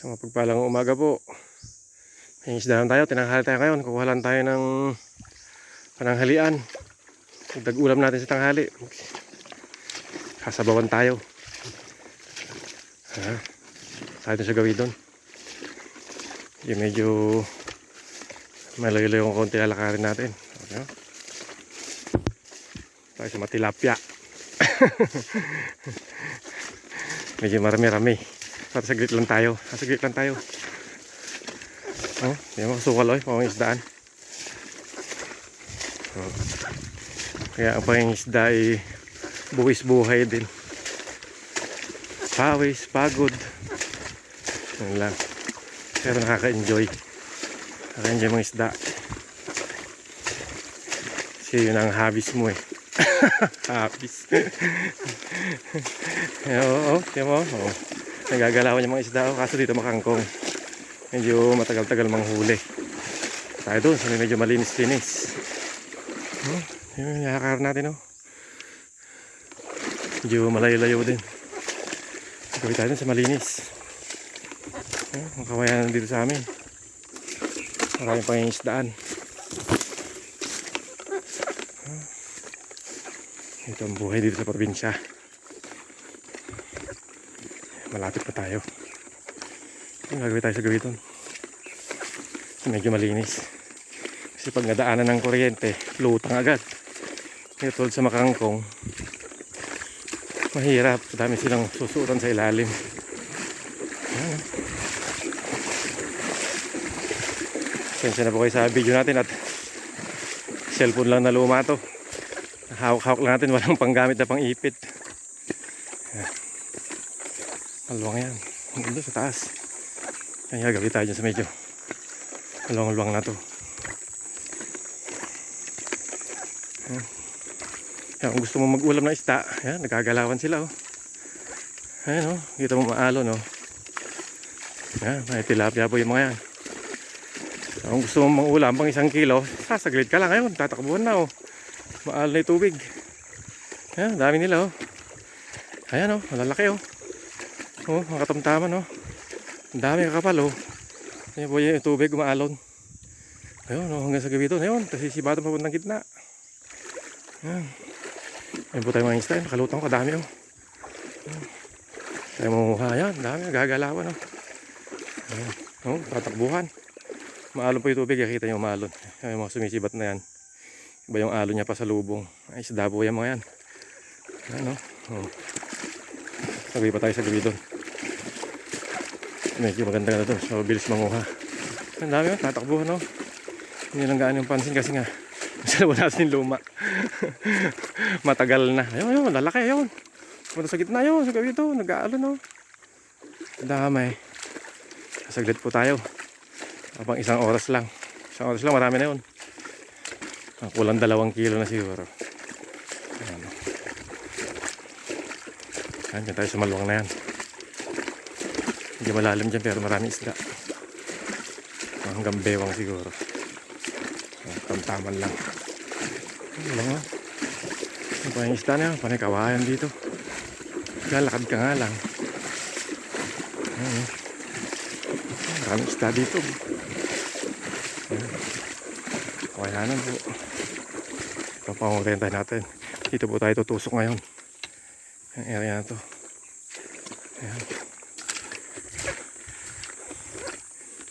So mapagpalang umaga po. May isda lang tayo, tinanghali tayo ngayon. Kukuha lang tayo ng pananghalian. Dag-ulam natin sa tanghali. Kasabawan tayo. Tayo sa gawin doon. Medyo malayo-layo yung konti lalakarin natin. Okay. Tayo sa matilapya. Medyo marami-rami. Para saglit lang tayo. Saglit lang tayo. Oh, yung mga sukal pang isdaan. Oh. Kaya ang pangingisda ay buwis buhay din. Pawis, pagod. Yan lang. Pero nakaka-enjoy. Nakaka-enjoy mga isda. Kasi yun ang hobbies mo Hobbies. Oo, yan mo. Oh. Nagagalawan yung mga isda. Kaso dito makangkong. Medyo matagal-tagal manghuli. Tayo doon. So medyo malinis-linis. Yung yakar natin medyo malayo-layo din. Gawin tayo sa malinis. Ang kawayan dito sa amin. Maraming pangingisdaan. Ito ang buhay dito sa probinsya. Malapit pa tayo. Gagawin tayo sa gawiton. Medyo malinis. Kasi pag nadaanan ng kuryente, lutang agad. Ito tulad sa makangkong, mahirap. Dami silang susutan sa ilalim. Sensya na po kayo sa video natin at cellphone lang na luma to. Hawak-hawak lang natin, walang panggamit na pang-ipit. Maluwang yan. Doon sa taas. Kaya gagawin tayo dyan sa medyo maluwang-luwang na to. Kaya kung gusto mo mag-ulam ng isda, yan, nagagalawan sila Ayan kita mo maalon Yan, may tilapia po yung mga yan. Kung gusto mo mang-ulam pang 1 kilo, sasaglit ka lang ngayon, tatakbuhan na maalon na yung tubig. Yan, dami nila Ayan malalaki mga katamtaman ang dami kakapal Ayan po yung tubig umaalon. Ayun hanggang sa gabi doon. Ayun, sisibatan papuntang gitna. Ayun po tayo mga isda. Nakalutang ko kadami tayo mamuha. Ayan, dami gagalawan tatakbuhan. Maalon po yung tubig. Kita nyo maalon. Yung mga sumisibat na yan. Iba yung alon niya pa sa lubong. Ay, isda po yan mga yan. Ayan Sabi pa tayo sa gabi doon. Medyo maganda na doon. So bilis manguha. Ang dami tatakbuhan Hindi lang gaan yung pansin kasi nga wala sin luma. Matagal na. Ayun, lalaki ayun. Punta sa gitna yun, sa gabi ito, nag-aalon Damay. Saglit po tayo. Habang 1 oras lang. 1 oras lang, marami na yun. Kulang 2 kilo na siguro. Ayan Ayan, dyan tayo sa maluwang na yan. Hindi malalim dyan pero maraming isda. Hanggang bewang siguro. Tamtaman lang. Ano lang Ano pa yung isda na yan? Panay kawayan dito. Lakad ka nga lang. Maraming isda dito. Kawayanan po. Ito pangurenta natin. Dito po tayo tutusok ngayon. Yung area na to. Ayan.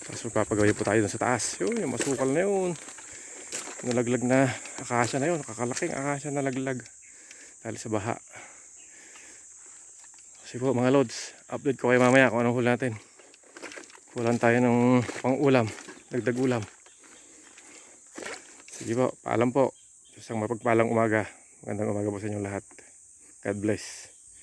Tapos magpapagawin po tayo dun sa taas. Yung masukal na yun. Nalaglag na akasya na yun. Kakalaking akasya nalaglag. Dahil sa baha. Kasi po mga lods, upload ko kayo mamaya kung anong huli natin. Kulang tayo ng pang-ulam. Dagdag ulam. Sige po, paalam po. Isang mapagpalang umaga. Magandang umaga po sa inyong lahat. God bless.